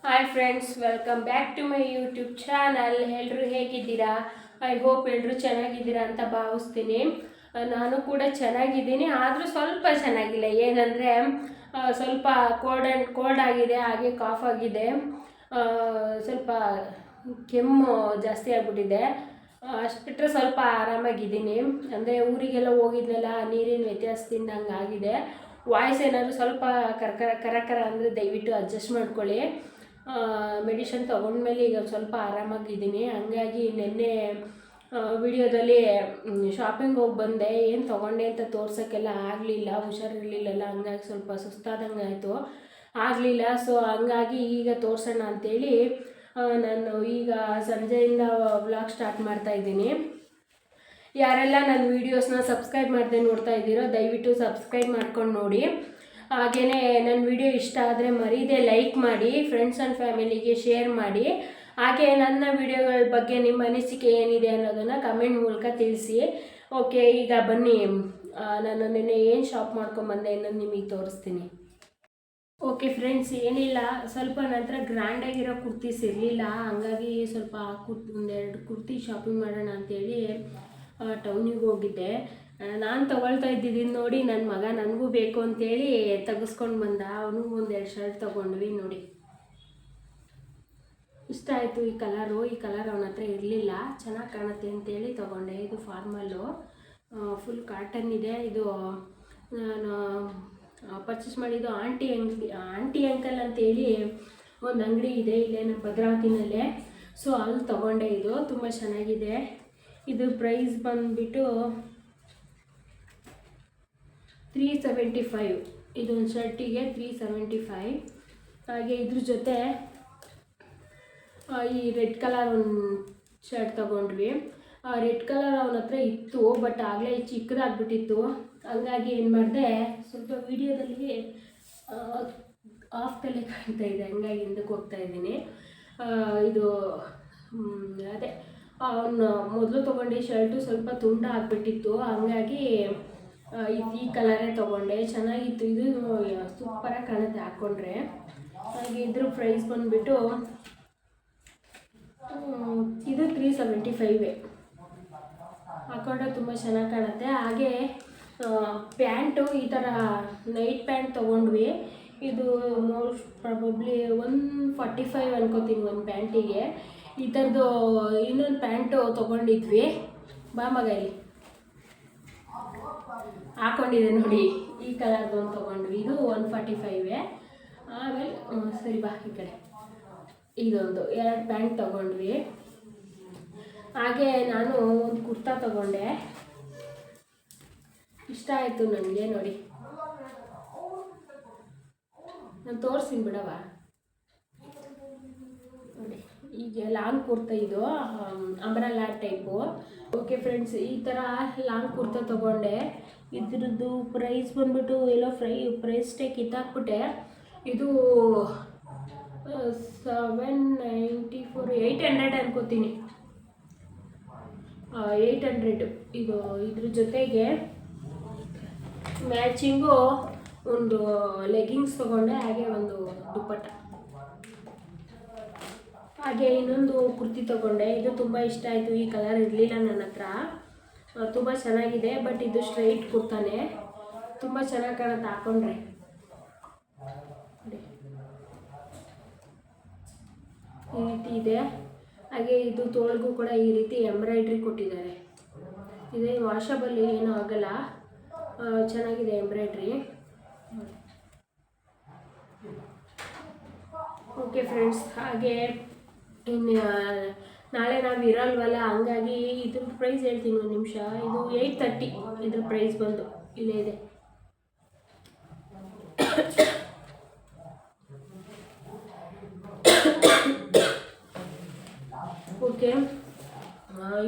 Hi friends, welcome back to my YouTube channel. ಎಲ್ಲರೂ ಹೇಗಿದ್ದೀರಾ? I hope ಎಲ್ಲರೂ ಚೆನ್ನಾಗಿದ್ದೀರಾ ಅಂತ ಭಾವಿಸ್ತೀನಿ. ನಾನು ಕೂಡ ಚೆನ್ನಾಗಿದ್ದೀನಿ, ಆದರೂ ಸ್ವಲ್ಪ ಚೆನ್ನಾಗಿಲ್ಲ. ಏನಂದರೆ ಸ್ವಲ್ಪ ಕೋಲ್ಡ್ ಆಗಿದೆ, ಹಾಗೆ ಕಾಫ್ ಆಗಿದೆ, ಸ್ವಲ್ಪ ಕೆಮ್ಮು ಜಾಸ್ತಿ ಆಗಿಬಿಟ್ಟಿದೆ. ಅಷ್ಟು ಬಿಟ್ಟರೆ ಸ್ವಲ್ಪ ಆರಾಮಾಗಿದ್ದೀನಿ. ಅಂದರೆ ಊರಿಗೆಲ್ಲ ಹೋಗಿದ್ನಲ್ಲ, ನೀರಿನ ವ್ಯತ್ಯಾಸದಿಂದ ಹಂಗಾಗಿದೆ. ವಾಯ್ಸ್ ಏನಾದರೂ ಸ್ವಲ್ಪ ಕರ ಅಂದರೆ ದಯವಿಟ್ಟು ಅಡ್ಜಸ್ಟ್ ಮಾಡ್ಕೊಳ್ಳಿ. ಮೆಡಿಷನ್ ತೊಗೊಂಡ್ಮೇಲೆ ಈಗ ಸ್ವಲ್ಪ ಆರಾಮಾಗಿದ್ದೀನಿ. ಹಂಗಾಗಿ ನಿನ್ನೆ ವಿಡಿಯೋದಲ್ಲಿ ಶಾಪಿಂಗ್ ಹೋಗಿ ಬಂದೆ. ಏನು ತೊಗೊಂಡೆ ಅಂತ ತೋರ್ಸೋಕ್ಕೆಲ್ಲ ಆಗಲಿಲ್ಲ, ಹುಷಾರಿರಲಿಲ್ಲಲ್ಲ, ಹಂಗಾಗಿ ಸ್ವಲ್ಪ ಸುಸ್ತಾದಂಗೆ ಆಯಿತು, ಆಗಲಿಲ್ಲ. ಸೊ ಹಂಗಾಗಿ ಈಗ ತೋರಿಸೋಣ ಅಂಥೇಳಿ ನಾನು ಈಗ ಸಂಜೆಯಿಂದ ವ್ಲಾಗ್ ಸ್ಟಾರ್ಟ್ ಮಾಡ್ತಾಯಿದ್ದೀನಿ. ಯಾರೆಲ್ಲ ನನ್ನ ವೀಡಿಯೋಸ್ನ ಸಬ್ಸ್ಕ್ರೈಬ್ ಮಾಡದೆ ನೋಡ್ತಾ ಇದ್ದೀರೋ ದಯವಿಟ್ಟು ಸಬ್ಸ್ಕ್ರೈಬ್ ಮಾಡ್ಕೊಂಡು ನೋಡಿ. ಹಾಗೆಯೇ ನನ್ನ ವಿಡಿಯೋ ಇಷ್ಟ ಆದರೆ ಮರೀದೆ ಲೈಕ್ ಮಾಡಿ, ಫ್ರೆಂಡ್ಸ್ ಆ್ಯಂಡ್ ಫ್ಯಾಮಿಲಿಗೆ ಶೇರ್ ಮಾಡಿ. ಹಾಗೆ ನನ್ನ ವಿಡಿಯೋಗಳ ಬಗ್ಗೆ ನಿಮ್ಮ ಅನಿಸಿಕೆ ಏನಿದೆ ಅನ್ನೋದನ್ನು ಕಮೆಂಟ್ ಮೂಲಕ ತಿಳಿಸಿ. ಓಕೆ, ಈಗ ಬನ್ನಿ, ನಾನು ನಿನ್ನೆ ಏನು ಶಾಪ್ ಮಾಡ್ಕೊಂಬಂದೆ ಅನ್ನೋದು ನಿಮಗೆ ತೋರಿಸ್ತೀನಿ. ಓಕೆ ಫ್ರೆಂಡ್ಸ್, ಏನಿಲ್ಲ, ಸ್ವಲ್ಪ ನಂತರ ಗ್ರ್ಯಾಂಡಾಗಿರೋ ಕುರ್ತೀಸ್ ಇರಲಿಲ್ಲ, ಹಂಗಾಗಿ ಸ್ವಲ್ಪ ಒಂದೆರಡು ಕುರ್ತಿ ಶಾಪಿಂಗ್ ಮಾಡೋಣ ಅಂಥೇಳಿ ಟೌನಿಗೆ ಹೋಗಿದ್ದೆ. ನಾನು ತೊಗೊಳ್ತಾ ಇದ್ದಿದ್ದೀನಿ ನೋಡಿ, ನನ್ನ ಮಗ ನನಗೂ ಬೇಕು ಅಂತೇಳಿ ತೆಗೆಸ್ಕೊಂಡು ಬಂದ. ಅವನಿಗೂ ಒಂದೆರಡು ಶರ್ಟ್ ತೊಗೊಂಡ್ವಿ ನೋಡಿ. ಇಷ್ಟ ಆಯಿತು ಈ ಕಲರ್ ಅವನ ಹತ್ರ ಇರಲಿಲ್ಲ, ಚೆನ್ನಾಗಿ ಕಾಣುತ್ತೆ ಅಂತೇಳಿ ತೊಗೊಂಡೆ. ಇದು ಫಾರ್ಮಲ್ಲು, ಫುಲ್ ಕಾಟನ್ ಇದೆ. ಇದು ನಾನು ಪರ್ಚೇಸ್ ಮಾಡಿದ್ದು ಆಂಟಿ ಅಂಕಲ್ ಅಂತೇಳಿ ಒಂದು ಅಂಗಡಿ ಇದೆ ಇಲ್ಲೇ ನಮ್ಮ ಭದ್ರಾವತಿನಲ್ಲೇ. ಸೊ ಅಲ್ಲಿ ತೊಗೊಂಡೆ. ಇದು ತುಂಬ ಚೆನ್ನಾಗಿದೆ. ಇದು ಪ್ರೈಸ್ ಬಂದುಬಿಟ್ಟು 375. ಇದೊಂದು ಶರ್ಟಿಗೆ 375. ಹಾಗೆ ಇದ್ರ ಜೊತೆ ಈ ರೆಡ್ ಕಲರ್ ಒಂದು ಶರ್ಟ್ ತೊಗೊಂಡ್ವಿ. ರೆಡ್ ಕಲರ್ ಅವನ ಹತ್ರ ಇತ್ತು, ಬಟ್ ಆಗಲೇ ಚಿಕ್ಕದಾಗ್ಬಿಟ್ಟಿತ್ತು. ಹಂಗಾಗಿ ಏನು ಮಾಡಿದೆ, ಸ್ವಲ್ಪ ವೀಡಿಯೋದಲ್ಲಿ ಆಫ್ತಲ್ಲೇ ಕಾಣ್ತಾ ಇದೆ, ಹಂಗಾಗಿ ಹಿಂದಕ್ಕೆ ಹೋಗ್ತಾ ಇದ್ದೀನಿ. ಇದು ಅದೇ ಅವನು ಮೊದಲು ತೊಗೊಂಡು ಶರ್ಟು ಸ್ವಲ್ಪ ತುಂಡ ಆಗಿಬಿಟ್ಟಿತ್ತು, ಹಂಗಾಗಿ ಈ ಕಲರೇ ತೊಗೊಂಡೆ. ಚೆನ್ನಾಗಿತ್ತು, ಇದು ಸೂಪರಾಗಿ ಕಾಣುತ್ತೆ ಹಾಕ್ಕೊಂಡ್ರೆ. ಹಾಗೆ ಇದ್ರ ಪ್ರೈಸ್ ಬಂದುಬಿಟ್ಟು ಇದು 375 ಹಾಕೊಂಡ್ರೆ ತುಂಬ ಚೆನ್ನಾಗಿ ಕಾಣುತ್ತೆ. ಹಾಗೆ ಪ್ಯಾಂಟು ಈ ಥರ ನೈಟ್ ಪ್ಯಾಂಟ್ ತೊಗೊಂಡ್ವಿ. ಇದು ಮೋಸ್ಟ್ ಪ್ರಾಬಬ್ಲಿ 145 ಅನ್ಕೋತೀನಿ ಒಂದು ಪ್ಯಾಂಟಿಗೆ. ಈ ಥರದ್ದು ಇನ್ನೊಂದು ಪ್ಯಾಂಟು ತೊಗೊಂಡಿದ್ವಿ. ಬಾ ಮಗ, ಇಲ್ಲಿ ಹಾಕ್ಕೊಂಡಿದೆ ನೋಡಿ, ಈ ಕಲರ್ದು ಒಂದು ತೊಗೊಂಡ್ವಿ. ಇದು 145. ಆಮೇಲೆ ಸರಿ ಬಾ ಈ ಕಡೆ, ಇದೊಂದು 2 ಪ್ಯಾಂಟ್ ತೊಗೊಂಡ್ವಿ. ಹಾಗೆ ನಾನು ಒಂದು ಕುರ್ತಾ ತೊಗೊಂಡೆ, ಇಷ್ಟ ಆಯಿತು ನನಗೆ ನೋಡಿ. ನಾನು ತೋರಿಸ್ತೀನಿ ಬಿಡವ ನೋಡಿ. ಈಗ ಲಾಂಗ್ ಕುರ್ತಾ, ಇದು ಅಂಬ್ರೆಲಾ ಟೈಪು. ಓಕೆ ಫ್ರೆಂಡ್ಸ್, ಈ ಥರ ಲಾಂಗ್ ಕುರ್ತಾ ತೊಗೊಂಡೆ. ಇದ್ರದ್ದು ಪ್ರೈಸ್ ಬಂದ್ಬಿಟ್ಟು ಎಲ್ಲೋ ಪ್ರೈಸ್ ಟೇ ಕಿತ್ತಾಕ್ಬಿಟ್ಟೆ. ಇದು 794, 800 ಅನ್ಕೋತೀನಿ, 800. ಇದು ಇದ್ರ ಜೊತೆಗೆ ಮ್ಯಾಚಿಂಗು ಒಂದು ಲೆಗ್ಗಿಂಗ್ಸ್ ತೊಗೊಂಡೆ, ಹಾಗೆ ಒಂದು ದುಪ್ಪಟ್ಟ, ಹಾಗೆ ಇನ್ನೊಂದು ಕುರ್ತಿ ತೊಗೊಂಡೆ. ಇದು ತುಂಬ ಇಷ್ಟ ಆಯಿತು. ಈ ಕಲರ್ ಇರಲಿಲ್ಲ ನನ್ನ ಹತ್ರ, ತುಂಬ ಚೆನ್ನಾಗಿದೆ. ಬಟ್ ಇದು ಸ್ಟ್ರೈಟ್ ಕುರ್ತಾನೆ, ತುಂಬ ಚೆನ್ನಾಗಿ ಕಾಣುತ್ತೆ ಹಾಕ್ಕೊಂಡ್ರೆ. ಈ ರೀತಿ ಇದೆ. ಹಾಗೆ ಇದು ತೋಳಿಗೂ ಕೂಡ ಈ ರೀತಿ ಎಂಬ್ರಾಯ್ಡ್ರಿ ಕೊಟ್ಟಿದ್ದಾರೆ. ಇದೇ ವಾಷಬಲ್, ಏನೂ ಆಗಲ್ಲ, ಚೆನ್ನಾಗಿದೆ ಎಂಬ್ರಾಯ್ಡ್ರಿ. ಓಕೆ ಫ್ರೆಂಡ್ಸ್, ಹಾಗೆ ಇನ್ನು ನಾಳೆ ನಾವು ಇರಲ್ವಲ್ಲ, ಹಂಗಾಗಿ ಇದ್ರ ಪ್ರೈಸ್ ಹೇಳ್ತೀನಿ ಒಂದು ನಿಮಿಷ. ಇದು 830 ಇದ್ರ ಪ್ರೈಸ್ ಬಂದು ಇಲ್ಲೇ ಇದೆ. ಓಕೆ,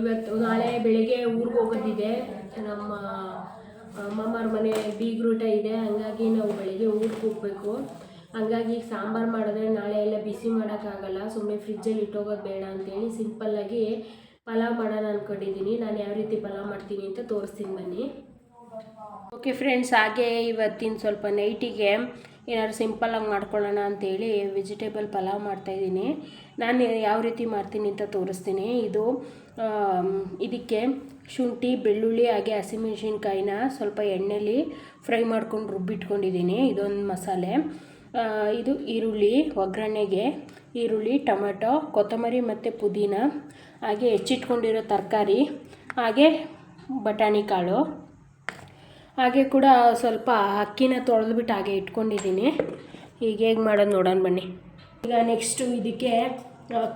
ಇವತ್ತು ನಾಳೆ ಬೆಳಗ್ಗೆ ಊರಿಗೆ ಹೋಗೋದಿದೆ. ನಮ್ಮ ಮಾಮಾರ ಮನೆ ಬೀಗ್ರೂಟ ಇದೆ, ಹಂಗಾಗಿ ನಾವು ಬೆಳಗ್ಗೆ ಊರಿಗೆ ಹೋಗಬೇಕು. ಹಂಗಾಗಿ ಸಾಂಬಾರು ಮಾಡಿದ್ರೆ ನಾಳೆ ಎಲ್ಲ ಬಿಸಿ ಮಾಡೋಕ್ಕಾಗಲ್ಲ, ಸುಮ್ಮನೆ ಫ್ರಿಜ್ಜಲ್ಲಿ ಇಟ್ಟೋಗೋದು ಬೇಡ ಅಂತೇಳಿ ಸಿಂಪಲ್ಲಾಗಿ ಪಲಾವ್ ಮಾಡೋಣ ಅಂದ್ಕೊಂಡಿದ್ದೀನಿ. ನಾನು ಯಾವ ರೀತಿ ಪಲಾವ್ ಮಾಡ್ತೀನಿ ಅಂತ ತೋರಿಸ್ತೀನಿ ಬನ್ನಿ. ಓಕೆ ಫ್ರೆಂಡ್ಸ್, ಹಾಗೆ ಇವತ್ತಿನ ಸ್ವಲ್ಪ ನೈಟಿಗೆ ಏನಾದ್ರು ಸಿಂಪಲ್ಲಾಗಿ ಮಾಡ್ಕೊಳ್ಳೋಣ ಅಂಥೇಳಿ ವೆಜಿಟೇಬಲ್ ಪಲಾವ್ ಮಾಡ್ತಾಯಿದ್ದೀನಿ. ನಾನು ಯಾವ ರೀತಿ ಮಾಡ್ತೀನಿ ಅಂತ ತೋರಿಸ್ತೀನಿ. ಇದಕ್ಕೆ ಶುಂಠಿ, ಬೆಳ್ಳುಳ್ಳಿ ಹಾಗೆ ಹಸಿಮೆಣ್ಸಿನ್ಕಾಯಿನ ಸ್ವಲ್ಪ ಎಣ್ಣೆಲಿ ಫ್ರೈ ಮಾಡ್ಕೊಂಡು ರುಬ್ಬಿಟ್ಕೊಂಡಿದ್ದೀನಿ. ಇದೊಂದು ಮಸಾಲೆ. ಇದು ಈರುಳ್ಳಿ ಒಗ್ಗರಣೆಗೆ, ಈರುಳ್ಳಿ, ಟೊಮೆಟೊ, ಕೊತ್ತಂಬರಿ ಮತ್ತು ಪುದೀನ, ಹಾಗೆ ಹೆಚ್ಚಿಟ್ಕೊಂಡಿರೋ ತರಕಾರಿ, ಹಾಗೆ ಬಟಾಣಿ ಕಾಳು, ಹಾಗೆ ಕೂಡ ಸ್ವಲ್ಪ ಅಕ್ಕಿನ ತೊಳೆದ್ಬಿಟ್ಟು ಹಾಗೆ ಇಟ್ಕೊಂಡಿದ್ದೀನಿ. ಈಗ ಹೇಗೆ ಮಾಡೋದು ನೋಡೋಣ ಬನ್ನಿ. ಈಗ ನೆಕ್ಸ್ಟು ಇದಕ್ಕೆ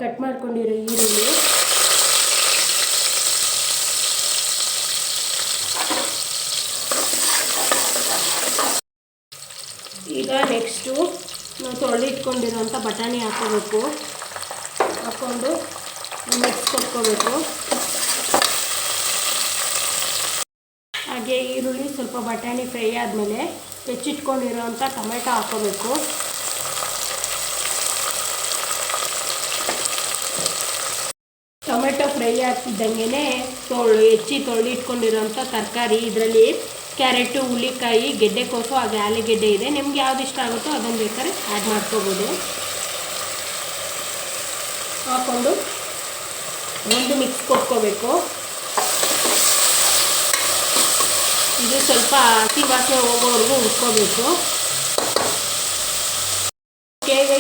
ಕಟ್ ಮಾಡ್ಕೊಂಡಿರೋ ಈರುಳ್ಳಿ, ಈಗ ನೆಕ್ಸ್ಟು ನಾವು ತೊಳೆದಿಟ್ಕೊಂಡಿರೋಂಥ ಬಟಾಣಿ ಹಾಕ್ಕೋಬೇಕು. ಹಾಕ್ಕೊಂಡು ಮಿಕ್ಸ್ ಕೊಟ್ಕೋಬೇಕು. ಹಾಗೆ ಈರುಳ್ಳಿ ಸ್ವಲ್ಪ ಬಟಾಣಿ ಫ್ರೈ ಆದಮೇಲೆ ಹೆಚ್ಚಿಟ್ಕೊಂಡಿರೋಂಥ ಟೊಮೆಟೊ ಹಾಕ್ಕೋಬೇಕು. ಟೊಮೆಟೊ ಫ್ರೈ ಆಗ್ತಿದ್ದಂಗೆ ತೊಳೆದಿಟ್ಕೊಂಡಿರೋಂಥ ತರಕಾರಿ, ಇದರಲ್ಲಿ ಕ್ಯಾರೆಟು, ಹುಳಿಕಾಯಿ, ಗೆಡ್ಡೆಕೋಸು ಹಾಗೆ ಆಲೂಗೆಡ್ಡೆ ಇದೆ. ನಿಮ್ಗೆ ಯಾವ್ದು ಇಷ್ಟ ಆಗುತ್ತೋ ಅದನ್ನು ಬೇಕಾದ್ರೆ ಆ್ಯಡ್ ಮಾಡ್ಕೋಬೋದು. ಹಾಕ್ಕೊಂಡು ಒಂದು ಮಿಕ್ಸ್ ಕೊಟ್ಕೋಬೇಕು. ಇದು ಸ್ವಲ್ಪ ಹಸಿ ವಾಸನೆ ಹೋಗೋವರೆಗೂ ಹುರ್ಕೋಬೇಕು.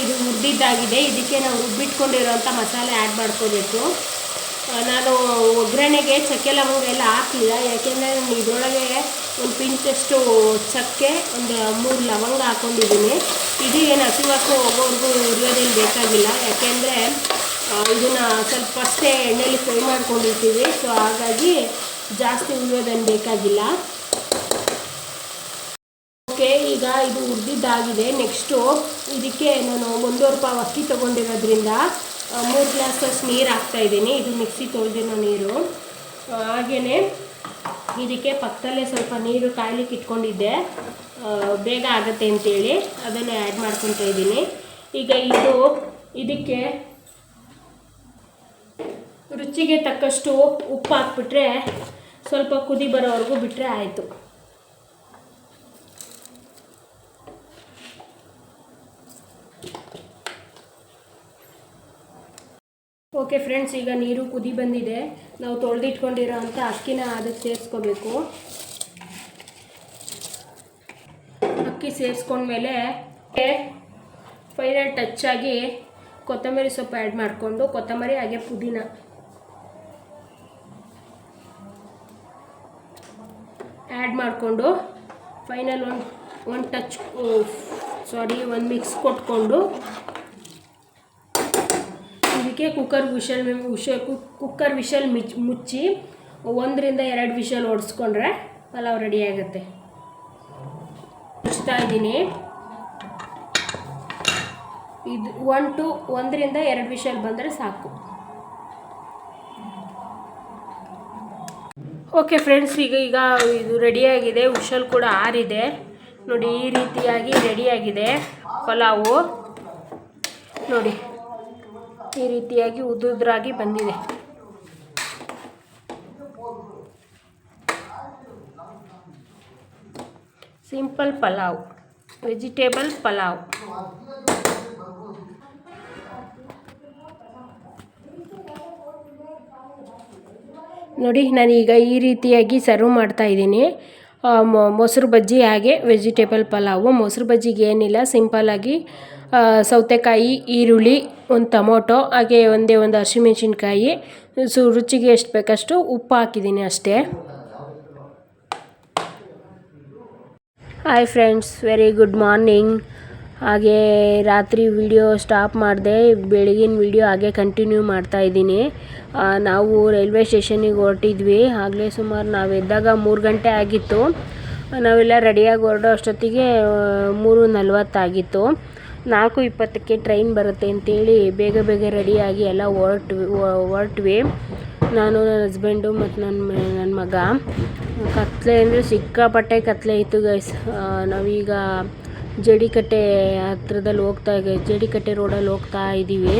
ಇದು ಹುರಿದಿದ್ದಾಗಿದೆ. ಇದಕ್ಕೆ ನಾವು ರುಬ್ಬಿಟ್ಕೊಂಡಿರೋಂಥ ಮಸಾಲೆ ಆ್ಯಡ್ ಮಾಡ್ಕೋಬೇಕು. ನಾನು ಒಗ್ಗರಣೆಗೆ ಚಕ್ಕೆ ಲವಂಗ ಎಲ್ಲ ಹಾಕಲಿಲ್ಲ, ಯಾಕೆಂದರೆ ನಾನು ಇದರೊಳಗೆ ಒಂದು ಪಿಂಚಷ್ಟು ಚಕ್ಕೆ, ಒಂದು 3 ಲವಂಗ ಹಾಕ್ಕೊಂಡಿದ್ದೀನಿ. ಇದು ಏನು ಹಸಿ ವಾಸನೆ ಹೋಗೋವರೆಗೂ ಹುರಿಯೋದೇನು ಬೇಕಾಗಿಲ್ಲ, ಯಾಕೆಂದರೆ ಇದನ್ನು ಸ್ವಲ್ಪ ಅಷ್ಟೇ ಎಣ್ಣೆಯಲ್ಲಿ ಫ್ರೈ ಮಾಡ್ಕೊಂಡಿರ್ತೀವಿ. ಸೊ ಹಾಗಾಗಿ ಜಾಸ್ತಿ ಹುರಿಯೋದೇನು ಬೇಕಾಗಿಲ್ಲ. ಓಕೆ, ಈಗ ಇದು ಹುರಿದಿದ್ದಾಗಿದೆ. ನೆಕ್ಸ್ಟು ಇದಕ್ಕೆ ನಾನು 1.5 ಪಾವ್ ಅಕ್ಕಿ ತೊಗೊಂಡಿರೋದ್ರಿಂದ 3 ಗ್ಲಾಸಷ್ಟು ನೀರು ಹಾಕ್ತಾಯಿದ್ದೀನಿ. ಇದು ಮಿಕ್ಸಿ ತೊಳೆದಿರೋ ನೀರು. ಹಾಗೆಯೇ ಇದಕ್ಕೆ ಪಕ್ಕದಲ್ಲೇ ಸ್ವಲ್ಪ ನೀರು ಕಾಯ್ಲಿಕ್ಕೆ ಇಟ್ಕೊಂಡಿದ್ದೆ, ಬೇಗ ಆಗುತ್ತೆ ಅಂತೇಳಿ ಅದನ್ನು ಆ್ಯಡ್ ಮಾಡ್ಕೊತಾ ಇದ್ದೀನಿ. ಈಗ ಇದಕ್ಕೆ ರುಚಿಗೆ ತಕ್ಕಷ್ಟು ಉಪ್ಪು ಹಾಕ್ಬಿಟ್ರೆ ಸ್ವಲ್ಪ ಕುದಿ ಬರೋವರೆಗೂ ಬಿಟ್ಟರೆ ಆಯಿತು. ಓಕೆ ಫ್ರೆಂಡ್ಸ್, ಈಗ ನೀರು ಕುದಿ ಬಂದಿದೆ. ನಾವು ತೊಳೆದಿಟ್ಕೊಂಡಿರೋ ಅಂಥ ಅಕ್ಕಿನ ಅದಕ್ಕೆ ಸೇರಿಸ್ಕೋಬೇಕು. ಅಕ್ಕಿ ಸೇರಿಸ್ಕೊಂಡ್ಮೇಲೆ ಫೈನಲ್ ಟಚ್ ಆಗಿ ಕೊತ್ತಂಬರಿ ಸೊಪ್ಪು ಆ್ಯಡ್ ಮಾಡಿಕೊಂಡು, ಕೊತ್ತಂಬರಿ ಹಾಗೆ ಪುದೀನ ಆ್ಯಡ್ ಮಾಡಿಕೊಂಡು ಫೈನಲ್ ಒಂದು ಮಿಕ್ಸ್ ಕೊಟ್ಕೊಂಡು ಇದಕ್ಕೆ ಕುಕ್ಕರ್ ವಿಷಲ್ ಮುಚ್ಚಿ 1 ರಿಂದ 2 ವಿಷಲ್ ಹೊಡೆಸ್ಕೊಂಡ್ರೆ ಪಲಾವ್ ರೆಡಿ ಆಗುತ್ತೆ. ಮುಚ್ತಾ ಇದ್ದೀನಿ. ಇದು 1 ರಿಂದ 2 ವಿಷಲ್ ಬಂದರೆ ಸಾಕು. ಓಕೆ ಫ್ರೆಂಡ್ಸ್, ಈಗ ಇದು ರೆಡಿಯಾಗಿದೆ. ವಿಷಲ್ ಕೂಡ ಆರಿದೆ ನೋಡಿ. ಈ ರೀತಿಯಾಗಿ ರೆಡಿಯಾಗಿದೆ ಪಲಾವು ನೋಡಿ. ಈ ರೀತಿಯಾಗಿ ಉದ್ದುದ್ರಾಗಿ ಬಂದಿದೆ. Simple pulao, vegetable pulao. ನೋಡಿ, ನಾನೀಗ ಈ ರೀತಿಯಾಗಿ ಸರ್ವ್ ಮಾಡ್ತಾಯಿದ್ದೀನಿ. ಮೊಸರು ಬಜ್ಜಿ ಹಾಗೆ ವೆಜಿಟೇಬಲ್ ಪಲಾವು. ಮೊಸರು ಬಜ್ಜಿಗೆ ಏನಿಲ್ಲ, ಸಿಂಪಲ್ಲಾಗಿ ಸೌತೆಕಾಯಿ, ಈರುಳ್ಳಿ, ಒಂದು ಟೊಮೊಟೊ, ಹಾಗೆ ಒಂದು ಹಸಿಮೆಣ್ಸಿನ್ಕಾಯಿ, ರುಚಿಗೆ ಎಷ್ಟು ಬೇಕಷ್ಟು ಉಪ್ಪು ಹಾಕಿದ್ದೀನಿ ಅಷ್ಟೇ. Hi friends, very good morning. ಹಾಗೆ ರಾತ್ರಿ ವಿಡಿಯೋ ಸ್ಟಾಪ್ ಮಾಡಿದೆ, ಬೆಳಗಿನ ವಿಡಿಯೋ ಹಾಗೆ ಕಂಟಿನ್ಯೂ ಮಾಡ್ತಾಯಿದ್ದೀನಿ. ನಾವು ರೈಲ್ವೆ ಸ್ಟೇಷನಿಗೆ ಹೊರಟಿದ್ವಿ. ಆಗಲೇ ಸುಮಾರು ನಾವು ಎದ್ದಾಗ 3 ಗಂಟೆ ಆಗಿತ್ತು. ನಾವೆಲ್ಲ ರೆಡಿಯಾಗಿ ಹೊರಡೋ ಅಷ್ಟೊತ್ತಿಗೆ 3:40 ಆಗಿತ್ತು. 4:20ಕ್ಕೆ ಟ್ರೈನ್ ಬರುತ್ತೆ ಅಂತೇಳಿ ಬೇಗ ರೆಡಿಯಾಗಿ ಎಲ್ಲ ಹೊರಟ್ವಿ. ನಾನು, ನನ್ನ ಹಸ್ಬೆಂಡು ಮತ್ತು ನನ್ನ ಮಗ. ಕತ್ಲೆ ಅಂದರೆ ಸಿಕ್ಕಾಪಟ್ಟೆ ಕತ್ಲೆ ಇತ್ತು ಗೈಸ್. ನಾವೀಗ ಜಡಿಕಟ್ಟೆ ಹತ್ರದಲ್ಲಿ ಜಡಿಕಟ್ಟೆ ರೋಡಲ್ಲಿ ಹೋಗ್ತಾ ಇದ್ದೀವಿ.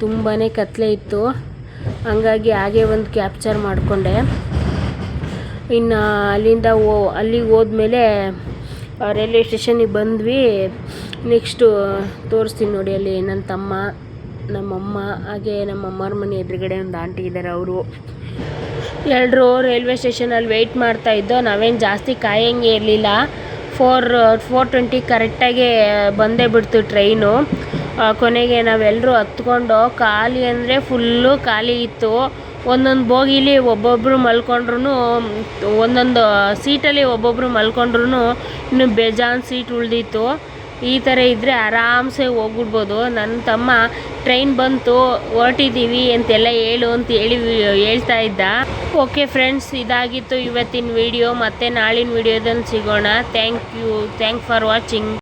ತುಂಬಾ ಕತ್ಲೆ ಇತ್ತು, ಹಂಗಾಗಿ ಹಾಗೆ ಒಂದು ಕ್ಯಾಪ್ಚರ್ ಮಾಡಿಕೊಂಡೆ. ಇನ್ನು ಅಲ್ಲಿಗೆ ಹೋದ್ಮೇಲೆ ರೈಲ್ವೆ ಸ್ಟೇಷನಿಗೆ ಬಂದ್ವಿ. ನೆಕ್ಸ್ಟು ತೋರಿಸ್ತೀನಿ ನೋಡಿ, ಅಲ್ಲಿ ನನ್ನ ತಮ್ಮ, ನಮ್ಮಮ್ಮ, ಹಾಗೆ ನಮ್ಮಮ್ಮವ್ರ ಮನೆ ಎದುರುಗಡೆ ಒಂದು ಆಂಟಿ ಇದ್ದಾರೆ. ಅವರು ಎಲ್ಲರೂ ರೈಲ್ವೆ ಸ್ಟೇಷನಲ್ಲಿ ವೆಯ್ಟ್ ಮಾಡ್ತಾಯಿದ್ದೋ. ನಾವೇನು ಜಾಸ್ತಿ ಕಾಯಂಗೆ ಇರಲಿಲ್ಲ. 4:20 ಕರೆಕ್ಟಾಗಿ ಬಂದೇ ಬಿಡ್ತು ಟ್ರೈನು. ಕೊನೆಗೆ ನಾವೆಲ್ಲರೂ ಹತ್ಕೊಂಡು, ಖಾಲಿ ಅಂದರೆ ಫುಲ್ಲು ಖಾಲಿ ಇತ್ತು. ಒಂದೊಂದು ಬೋಗಿಲಿ ಒಬ್ಬೊಬ್ಬರು ಮಲ್ಕೊಂಡ್ರು, ಒಂದೊಂದು ಸೀಟಲ್ಲಿ ಒಬ್ಬೊಬ್ಬರು ಮಲ್ಕೊಂಡ್ರು ಇನ್ನು ಬೇಜಾನ್ ಸೀಟ್ ಉಳಿದಿತ್ತು. ಈ ಥರ ಇದ್ದರೆ ಆರಾಮ್ಸೆ ಹೋಗ್ಬಿಡ್ಬೋದು. ನನ್ನ ತಮ್ಮ ಟ್ರೈನ್ ಬಂತು, ಹೊರಟಿದ್ದೀವಿ ಅಂತೆಲ್ಲ ಹೇಳ್ತಾ ಇದ್ದ. ಓಕೆ ಫ್ರೆಂಡ್ಸ್, ಇದಾಗಿತ್ತು ಇವತ್ತಿನ ವಿಡಿಯೋ. ಮತ್ತೆ ನಾಳಿನ ವಿಡಿಯೋದಲ್ಲಿ ಸಿಗೋಣ. Thank for watching.